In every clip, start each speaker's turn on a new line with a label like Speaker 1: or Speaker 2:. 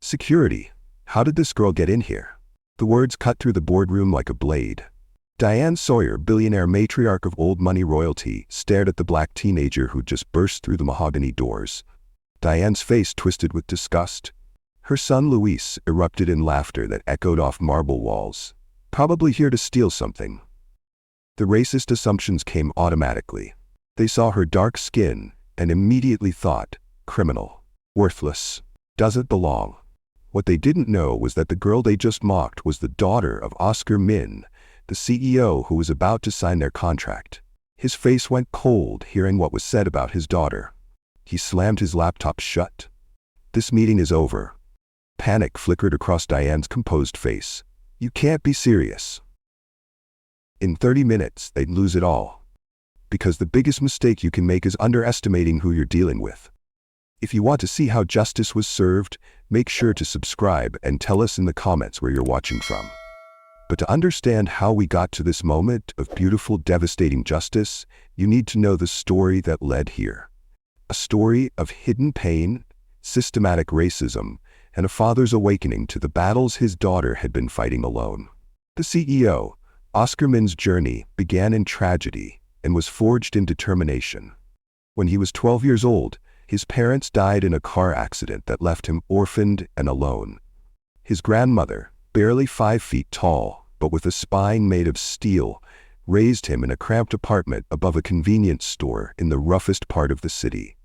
Speaker 1: Security. How did this girl get in here? The words cut through the boardroom like a blade. Diane Sawyer, billionaire matriarch of old money royalty, stared at the black teenager who'd just burst through the mahogany doors. Diane's face twisted with disgust. Her son Luis erupted in laughter that echoed off marble walls. Probably here to steal something. The racist assumptions came automatically. They saw her dark skin and immediately thought, criminal, worthless, doesn't belong. What they didn't know was that the girl they just mocked was the daughter of Oscar Min, the CEO who was about to sign their contract. His face went cold hearing what was said about his daughter. He slammed his laptop shut. This meeting is over. Panic flickered across Diane's composed face. You can't be serious. In 30 minutes, they'd lose it all. Because the biggest mistake you can make is underestimating who you're dealing with. If you want to see how justice was served, make sure to subscribe and tell us in the comments where you're watching from. But to understand how we got to this moment of beautiful, devastating justice, you need to know the story that led here. A story of hidden pain, systematic racism, and a father's awakening to the battles his daughter had been fighting alone. The CEO, Oscar Min's journey began in tragedy and was forged in determination. When he was 12 years old, his parents died in a car accident that left him orphaned and alone. His grandmother, barely 5 feet tall, but with a spine made of steel, raised him in a cramped apartment above a convenience store in the roughest part of the city.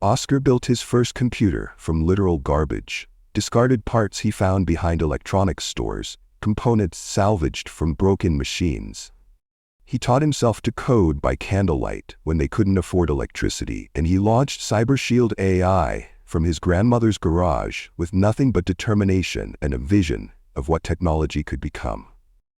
Speaker 1: Oscar built his first computer from literal garbage, discarded parts he found behind electronics stores, components salvaged from broken machines. He taught himself to code by candlelight when they couldn't afford electricity, and he launched CyberShield AI from his grandmother's garage with nothing but determination and a vision of what technology could become.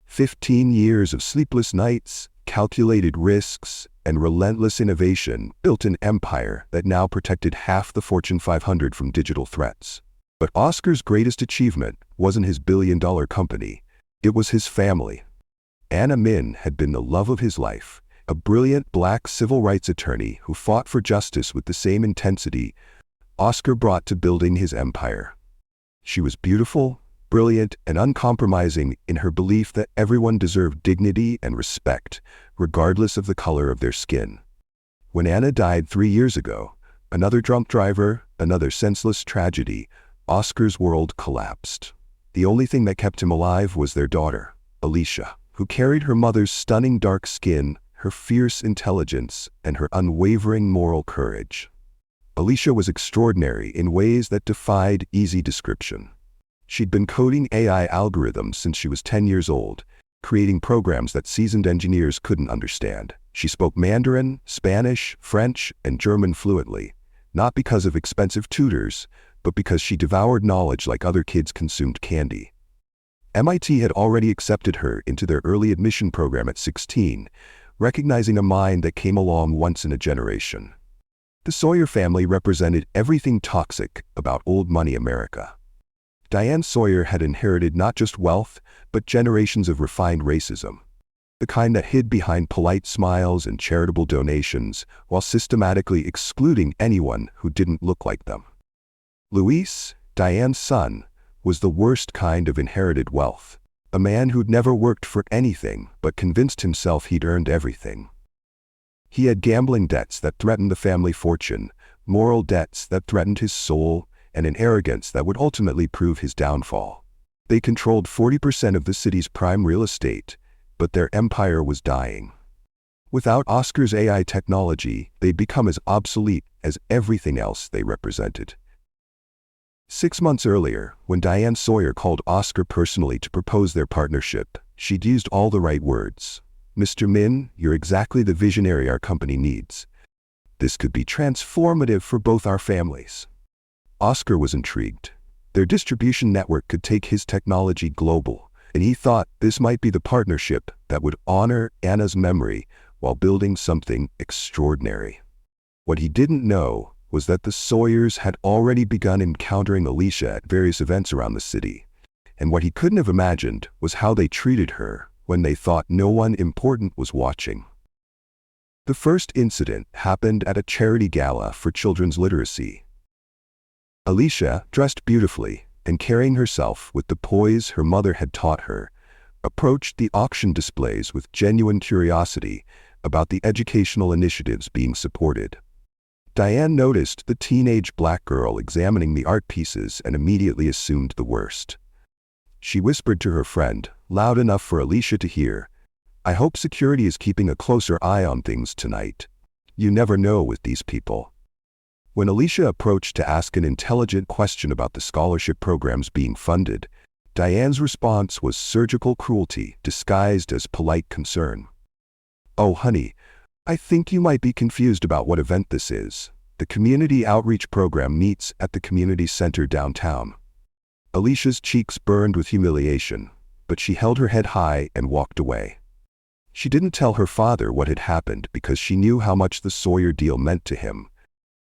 Speaker 1: 15 years of sleepless nights, calculated risks, and relentless innovation built an empire that now protected half the Fortune 500 from digital threats. But Oscar's greatest achievement wasn't his billion-dollar company, it was his family. Anna Min had been the love of his life, a brilliant black civil rights attorney who fought for justice with the same intensity Oscar brought to building his empire. She was beautiful, brilliant, and uncompromising in her belief that everyone deserved dignity and respect, regardless of the color of their skin. When Anna died 3 years ago, another drunk driver, another senseless tragedy, Oscar's world collapsed. The only thing that kept him alive was their daughter, Alicia, who carried her mother's stunning dark skin, her fierce intelligence, and her unwavering moral courage. Alicia was extraordinary in ways that defied easy description. She'd been coding AI algorithms since she was 10 years old, creating programs that seasoned engineers couldn't understand. She spoke Mandarin, Spanish, French, and German fluently, not because of expensive tutors, but because she devoured knowledge like other kids consumed candy. MIT had already accepted her into their early admission program at 16, recognizing a mind that came along once in a generation. The Sawyer family represented everything toxic about old money America. Diane Sawyer had inherited not just wealth, but generations of refined racism, the kind that hid behind polite smiles and charitable donations while systematically excluding anyone who didn't look like them. Luis, Diane's son, was the worst kind of inherited wealth, a man who'd never worked for anything but convinced himself he'd earned everything. He had gambling debts that threatened the family fortune, moral debts that threatened his soul, and an arrogance that would ultimately prove his downfall. They controlled 40% of the city's prime real estate, but their empire was dying. Without Oscar's AI technology, they'd become as obsolete as everything else they represented. 6 months earlier, when Diane Sawyer called Oscar personally to propose their partnership, she'd used all the right words. "Mr. Min, you're exactly the visionary our company needs. This could be transformative for both our families." Oscar was intrigued. Their distribution network could take his technology global, and he thought this might be the partnership that would honor Anna's memory while building something extraordinary. What he didn't know was that the Sawyers had already begun encountering Alicia at various events around the city, and what he couldn't have imagined was how they treated her when they thought no one important was watching. The first incident happened at a charity gala for children's literacy. Alicia, dressed beautifully, and carrying herself with the poise her mother had taught her, approached the auction displays with genuine curiosity about the educational initiatives being supported. Diane noticed the teenage black girl examining the art pieces and immediately assumed the worst. She whispered to her friend, loud enough for Alicia to hear, "I hope security is keeping a closer eye on things tonight. You never know with these people." When Alicia approached to ask an intelligent question about the scholarship programs being funded, Diane's response was surgical cruelty disguised as polite concern. "Oh, honey, I think you might be confused about what event this is. The community outreach program meets at the community center downtown." Alicia's cheeks burned with humiliation, but she held her head high and walked away. She didn't tell her father what had happened because she knew how much the Sawyer deal meant to him,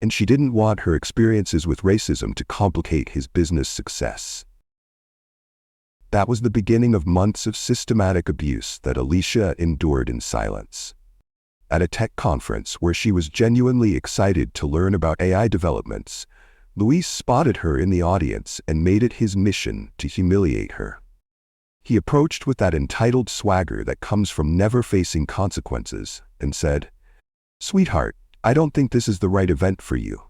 Speaker 1: and she didn't want her experiences with racism to complicate his business success. That was the beginning of months of systematic abuse that Alicia endured in silence. At a tech conference where she was genuinely excited to learn about AI developments, Luis spotted her in the audience and made it his mission to humiliate her. He approached with that entitled swagger that comes from never facing consequences and said, "Sweetheart, I don't think this is the right event for you.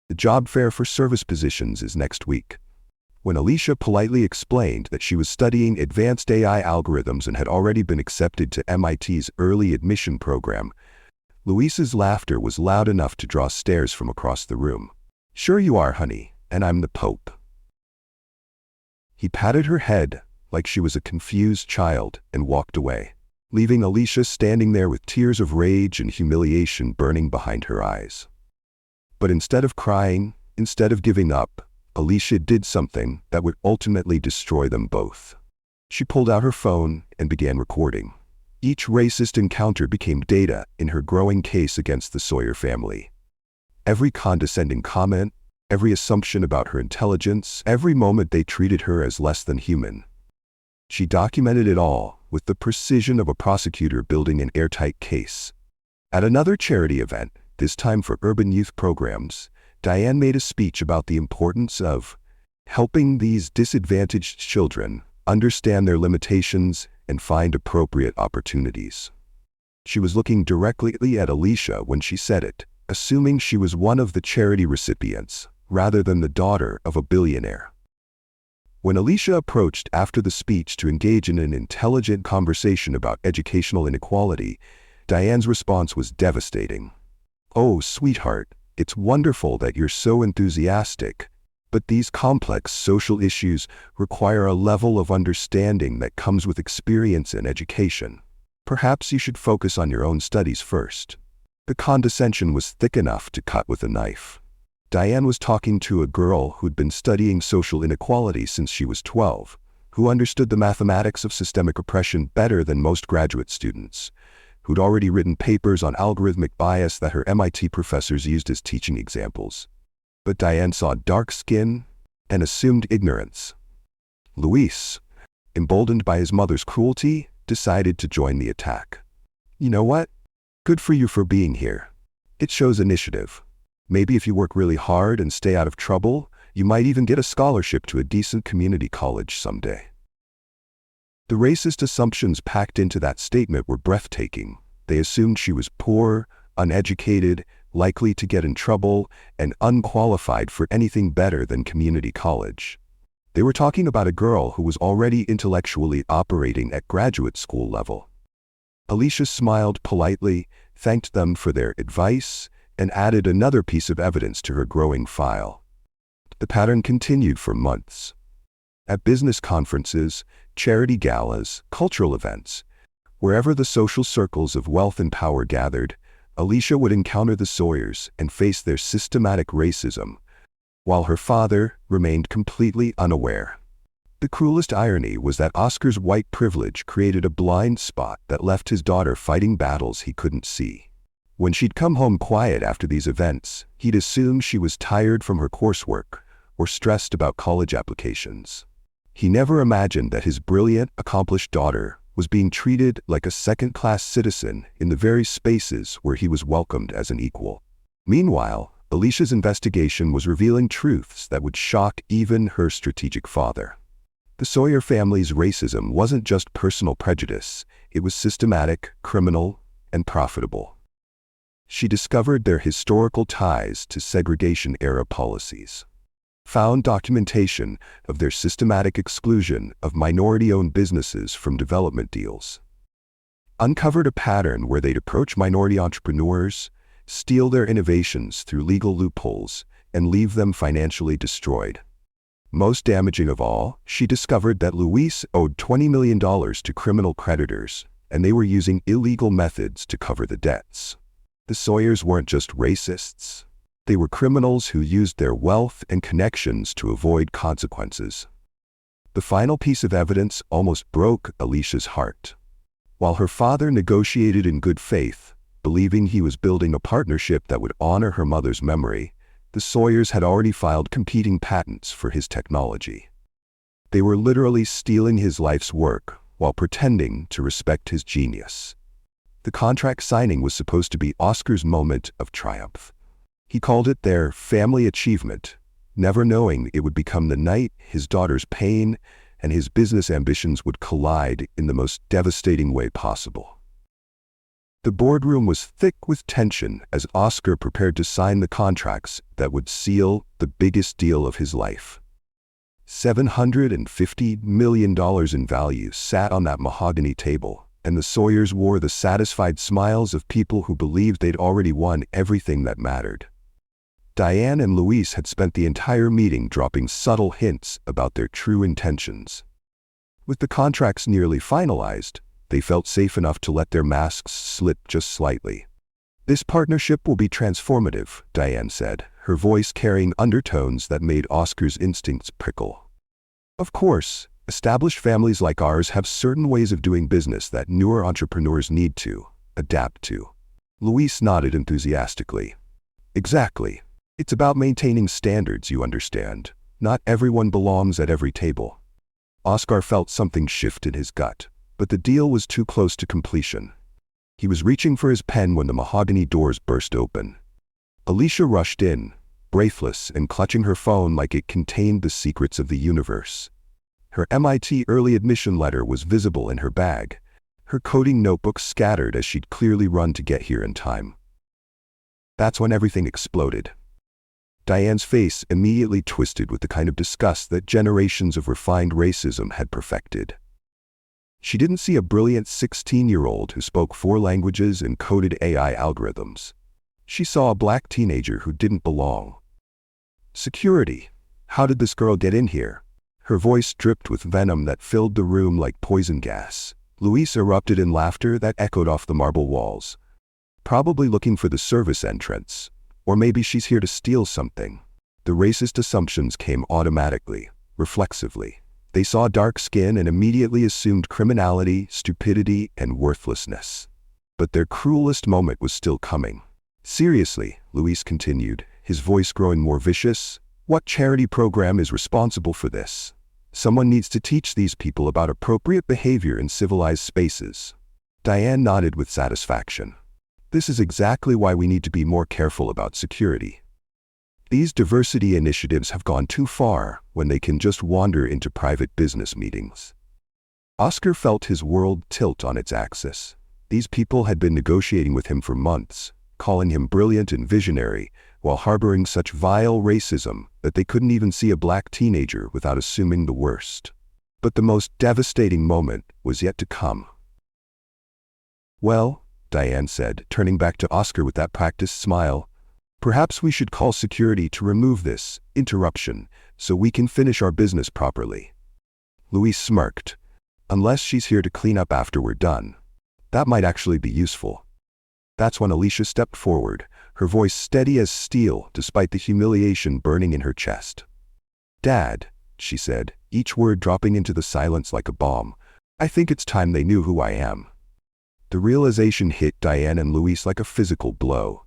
Speaker 1: The job fair for service positions is next week." When Alicia politely explained that she was studying advanced AI algorithms and had already been accepted to MIT's early admission program, Luis's laughter was loud enough to draw stares from across the room. "Sure you are, honey, and I'm the Pope." He patted her head like she was a confused child and walked away, leaving Alicia standing there with tears of rage and humiliation burning behind her eyes. But instead of crying, instead of giving up, Alicia did something that would ultimately destroy them both. She pulled out her phone and began recording. Each racist encounter became data in her growing case against the Sawyer family. Every condescending comment, every assumption about her intelligence, every moment they treated her as less than human. She documented it all with the precision of a prosecutor building an airtight case. At another charity event, this time for urban youth programs, Diane made a speech about the importance of helping these disadvantaged children understand their limitations and find appropriate opportunities. She was looking directly at Alicia when she said it, assuming she was one of the charity recipients, rather than the daughter of a billionaire. When Alicia approached after the speech to engage in an intelligent conversation about educational inequality, Diane's response was devastating. "Oh, sweetheart, it's wonderful that you're so enthusiastic, but these complex social issues require a level of understanding that comes with experience and education. Perhaps you should focus on your own studies first." The condescension was thick enough to cut with a knife. Diane was talking to a girl who'd been studying social inequality since she was 12, who understood the mathematics of systemic oppression better than most graduate students, who'd already written papers on algorithmic bias that her MIT professors used as teaching examples. But Diane saw dark skin and assumed ignorance. Luis, emboldened by his mother's cruelty, decided to join the attack. "You know what? Good for you for being here. It shows initiative. Maybe if you work really hard and stay out of trouble, you might even get a scholarship to a decent community college someday." The racist assumptions packed into that statement were breathtaking. They assumed she was poor, uneducated, likely to get in trouble, and unqualified for anything better than community college. They were talking about a girl who was already intellectually operating at graduate school level. Alicia smiled politely, thanked them for their advice, and added another piece of evidence to her growing file. The pattern continued for months. At business conferences, charity galas, cultural events, wherever the social circles of wealth and power gathered, Alicia would encounter the Sawyers and face their systematic racism, while her father remained completely unaware. The cruelest irony was that Oscar's white privilege created a blind spot that left his daughter fighting battles he couldn't see. When she'd come home quiet after these events, he'd assume she was tired from her coursework or stressed about college applications. He never imagined that his brilliant, accomplished daughter was being treated like a second-class citizen in the very spaces where he was welcomed as an equal. Meanwhile, Alicia's investigation was revealing truths that would shock even her strategic father. The Sawyer family's racism wasn't just personal prejudice, it was systematic, criminal, and profitable. She discovered their historical ties to segregation-era policies, found documentation of their systematic exclusion of minority-owned businesses from development deals, uncovered a pattern where they'd approach minority entrepreneurs, steal their innovations through legal loopholes, and leave them financially destroyed. Most damaging of all, she discovered that Luis owed $20 million to criminal creditors, and they were using illegal methods to cover the debts. The Sawyers weren't just racists. They were criminals who used their wealth and connections to avoid consequences. The final piece of evidence almost broke Alicia's heart. While her father negotiated in good faith, believing he was building a partnership that would honor her mother's memory, the Sawyers had already filed competing patents for his technology. They were literally stealing his life's work while pretending to respect his genius. The contract signing was supposed to be Oscar's moment of triumph. He called it their family achievement, never knowing it would become the night his daughter's pain and his business ambitions would collide in the most devastating way possible. The boardroom was thick with tension as Oscar prepared to sign the contracts that would seal the biggest deal of his life. $750 million in value sat on that mahogany table, and the Sawyers wore the satisfied smiles of people who believed they'd already won everything that mattered. Diane and Luis had spent the entire meeting dropping subtle hints about their true intentions. With the contracts nearly finalized, they felt safe enough to let their masks slip just slightly. "This partnership will be transformative," Diane said, her voice carrying undertones that made Oscar's instincts prickle. "Of course, established families like ours have certain ways of doing business that newer entrepreneurs need to adapt to." Luis nodded enthusiastically. "Exactly. It's about maintaining standards, you understand. Not everyone belongs at every table." Oscar felt something shift in his gut, but the deal was too close to completion. He was reaching for his pen when the mahogany doors burst open. Alicia rushed in, breathless and clutching her phone like it contained the secrets of the universe. Her MIT early admission letter was visible in her bag, her coding notebook scattered as she'd clearly run to get here in time. That's when everything exploded. Diane's face immediately twisted with the kind of disgust that generations of refined racism had perfected. She didn't see a brilliant 16-year-old who spoke 4 languages and coded AI algorithms. She saw a black teenager who didn't belong. "Security. How did this girl get in here?" Her voice dripped with venom that filled the room like poison gas. Luis erupted in laughter that echoed off the marble walls. "Probably looking for the service entrance. Or maybe she's here to steal something." The racist assumptions came automatically, reflexively. They saw dark skin and immediately assumed criminality, stupidity, and worthlessness. But their cruelest moment was still coming. "Seriously," Luis continued, his voice growing more vicious, "what charity program is responsible for this? Someone needs to teach these people about appropriate behavior in civilized spaces." Diane nodded with satisfaction. "This is exactly why we need to be more careful about security. These diversity initiatives have gone too far when they can just wander into private business meetings." Oscar felt his world tilt on its axis. These people had been negotiating with him for months, calling him brilliant and visionary, while harboring such vile racism that they couldn't even see a black teenager without assuming the worst. But the most devastating moment was yet to come. "Well," Diane said, turning back to Oscar with that practiced smile, "perhaps we should call security to remove this interruption so we can finish our business properly." Luis smirked. "Unless she's here to clean up after we're done. That might actually be useful." That's when Alicia stepped forward, her voice steady as steel despite the humiliation burning in her chest. "Dad," she said, each word dropping into the silence like a bomb, "I think it's time they knew who I am." The realization hit Diane and Luis like a physical blow.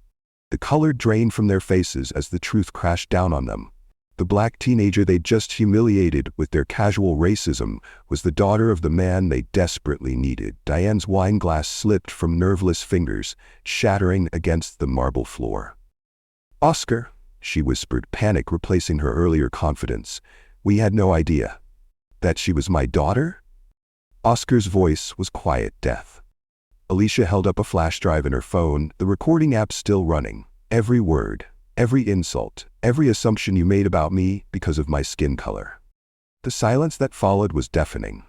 Speaker 1: The color drained from their faces as the truth crashed down on them. The black teenager they'd just humiliated with their casual racism was the daughter of the man they desperately needed. Diane's wine glass slipped from nerveless fingers, shattering against the marble floor. "Oscar," she whispered, panic replacing her earlier confidence. "We had no idea." "That she was my daughter?" Oscar's voice was quiet death. Alicia held up a flash drive in her phone, the recording app still running. "Every word, every insult, every assumption you made about me because of my skin color." The silence that followed was deafening.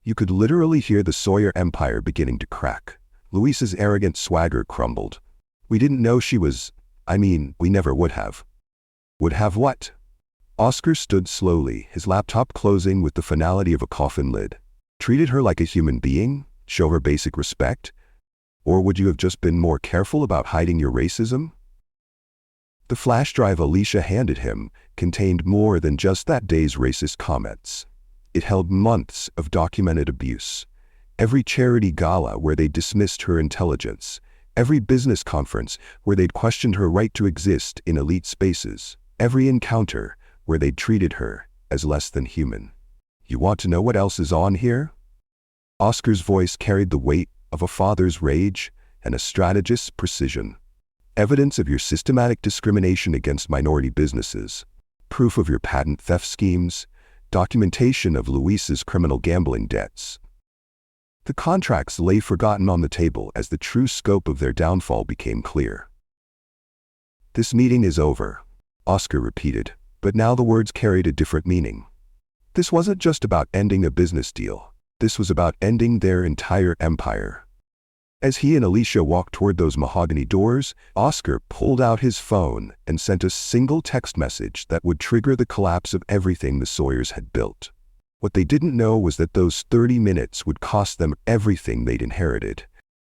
Speaker 1: You could literally hear the Sawyer empire beginning to crack. Luis's arrogant swagger crumbled. "We didn't know she was... we never would have." "Would have what?" Oscar stood slowly, his laptop closing with the finality of a coffin lid. "Treated her like a human being? Show her basic respect? Or would you have just been more careful about hiding your racism?" The flash drive Alicia handed him contained more than just that day's racist comments. It held months of documented abuse. Every charity gala where they dismissed her intelligence. Every business conference where they'd questioned her right to exist in elite spaces. Every encounter where they'd treated her as less than human. "You want to know what else is on here?" Oscar's voice carried the weight of a father's rage and a strategist's precision. "Evidence of your systematic discrimination against minority businesses. Proof of your patent theft schemes. Documentation of Luis's criminal gambling debts." The contracts lay forgotten on the table as the true scope of their downfall became clear. "This meeting is over," Oscar repeated, but now the words carried a different meaning. This wasn't just about ending a business deal. This was about ending their entire empire. As he and Alicia walked toward those mahogany doors, Oscar pulled out his phone and sent a single text message that would trigger the collapse of everything the Sawyers had built. What they didn't know was that those 30 minutes would cost them everything they'd inherited,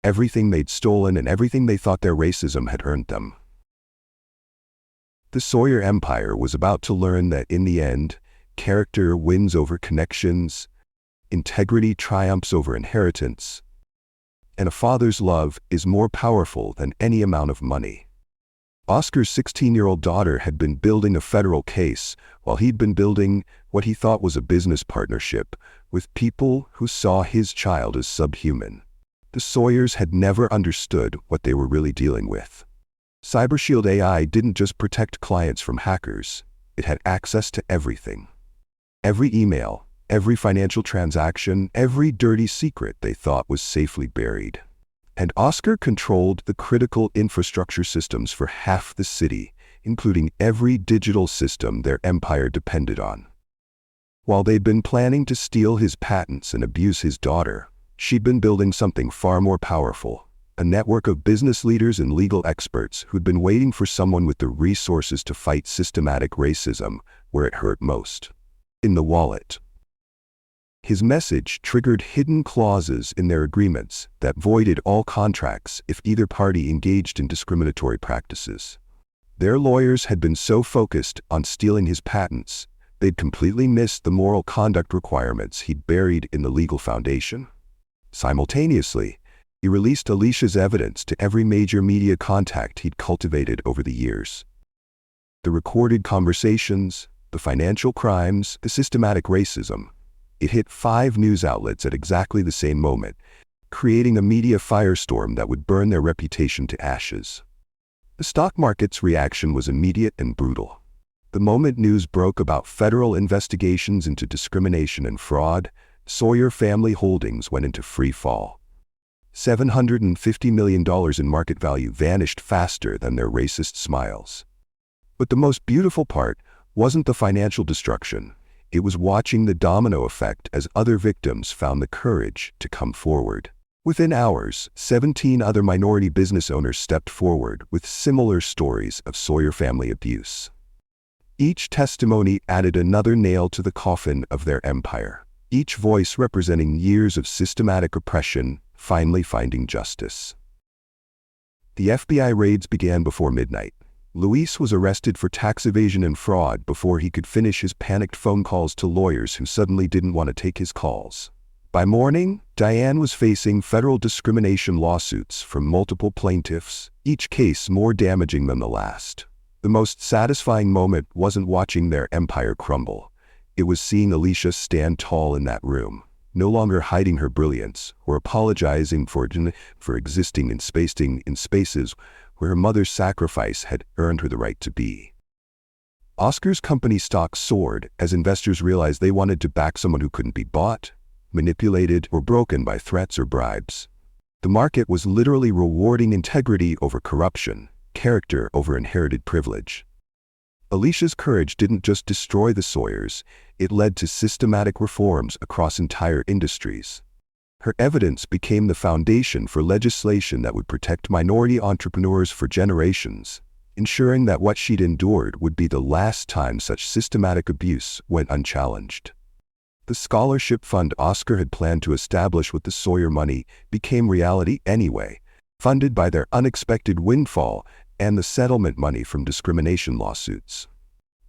Speaker 1: everything they'd stolen, and everything they thought their racism had earned them. The Sawyer empire was about to learn that in the end, character wins over connections, integrity triumphs over inheritance, and a father's love is more powerful than any amount of money. Oscar's 16-year-old daughter had been building a federal case while he'd been building what he thought was a business partnership with people who saw his child as subhuman. The Sawyers had never understood what they were really dealing with. CyberShield AI didn't just protect clients from hackers, it had access to everything. Every email, every financial transaction, every dirty secret they thought was safely buried. And Oscar controlled the critical infrastructure systems for half the city, including every digital system their empire depended on. While they'd been planning to steal his patents and abuse his daughter, she'd been building something far more powerful, a network of business leaders and legal experts who'd been waiting for someone with the resources to fight systematic racism where it hurt most. In the wallet. His message triggered hidden clauses in their agreements that voided all contracts if either party engaged in discriminatory practices. Their lawyers had been so focused on stealing his patents, they'd completely missed the moral conduct requirements he'd buried in the legal foundation. Simultaneously, he released Alicia's evidence to every major media contact he'd cultivated over the years. The recorded conversations, the financial crimes, the systematic racism. It hit 5 news outlets at exactly the same moment, creating a media firestorm that would burn their reputation to ashes. The stock market's reaction was immediate and brutal. The moment news broke about federal investigations into discrimination and fraud, Sawyer family holdings went into free fall. $750 million in market value vanished faster than their racist smiles. But the most beautiful part wasn't the financial destruction. It was watching the domino effect as other victims found the courage to come forward. Within hours, 17 other minority business owners stepped forward with similar stories of Sawyer family abuse. Each testimony added another nail to the coffin of their empire, each voice representing years of systematic oppression finally finding justice. The FBI raids began before midnight. Luis was arrested for tax evasion and fraud before he could finish his panicked phone calls to lawyers who suddenly didn't want to take his calls. By morning, Diane was facing federal discrimination lawsuits from multiple plaintiffs, each case more damaging than the last. The most satisfying moment wasn't watching their empire crumble. It was seeing Alicia stand tall in that room, no longer hiding her brilliance or apologizing for existing in spaces where her mother's sacrifice had earned her the right to be. Oscar's company stock soared as investors realized they wanted to back someone who couldn't be bought, manipulated, or broken by threats or bribes. The market was literally rewarding integrity over corruption, character over inherited privilege. Alicia's courage didn't just destroy the Sawyers, it led to systematic reforms across entire industries. Her evidence became the foundation for legislation that would protect minority entrepreneurs for generations, ensuring that what she'd endured would be the last time such systematic abuse went unchallenged. The scholarship fund Oscar had planned to establish with the Sawyer money became reality anyway, funded by their unexpected windfall and the settlement money from discrimination lawsuits.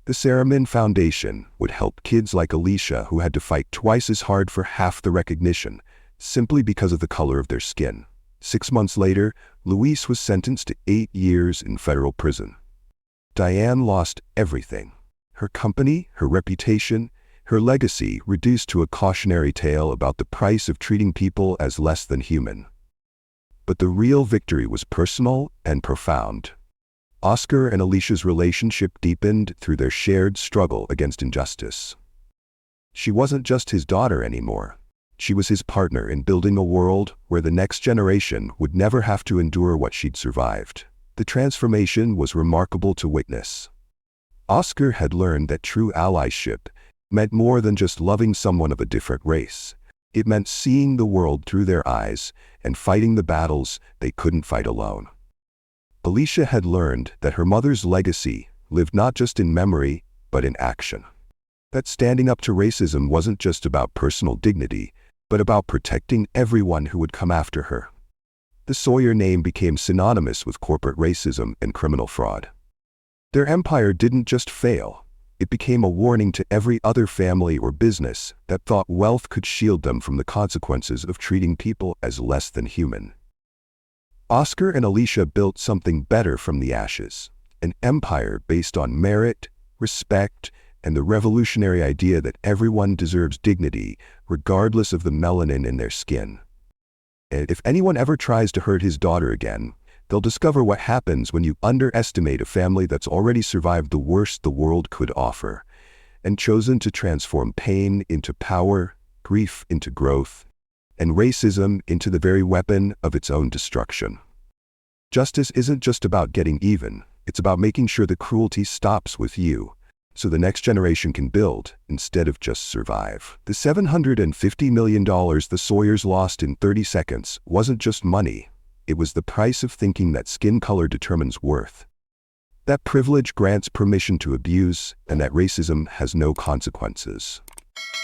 Speaker 1: The Saramin Foundation would help kids like Alicia who had to fight twice as hard for half the recognition, simply because of the color of their skin. 6 months later, Luis was sentenced to 8 years in federal prison. Diane lost everything. Her company, her reputation, her legacy reduced to a cautionary tale about the price of treating people as less than human. But the real victory was personal and profound. Oscar and Alicia's relationship deepened through their shared struggle against injustice. She wasn't just his daughter anymore. She was his partner in building a world where the next generation would never have to endure what she'd survived. The transformation was remarkable to witness. Oscar had learned that true allyship meant more than just loving someone of a different race. It meant seeing the world through their eyes and fighting the battles they couldn't fight alone. Alicia had learned that her mother's legacy lived not just in memory, but in action. That standing up to racism wasn't just about personal dignity, but about protecting everyone who would come after her. The Sawyer name became synonymous with corporate racism and criminal fraud. Their empire didn't just fail. It became a warning to every other family or business that thought wealth could shield them from the consequences of treating people as less than human. Oscar and Alicia built something better from the ashes, an empire based on merit, respect, and the revolutionary idea that everyone deserves dignity, regardless of the melanin in their skin. And if anyone ever tries to hurt his daughter again, they'll discover what happens when you underestimate a family that's already survived the worst the world could offer, and chosen to transform pain into power, grief into growth, and racism into the very weapon of its own destruction. Justice isn't just about getting even, it's about making sure the cruelty stops with you, so the next generation can build instead of just survive. The $750 million the Sawyers lost in 30 seconds wasn't just money. It was the price of thinking that skin color determines worth, that privilege grants permission to abuse, and that racism has no consequences.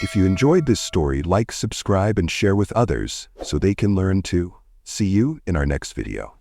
Speaker 1: If you enjoyed this story, like, subscribe, and share with others so they can learn too. See you in our next video.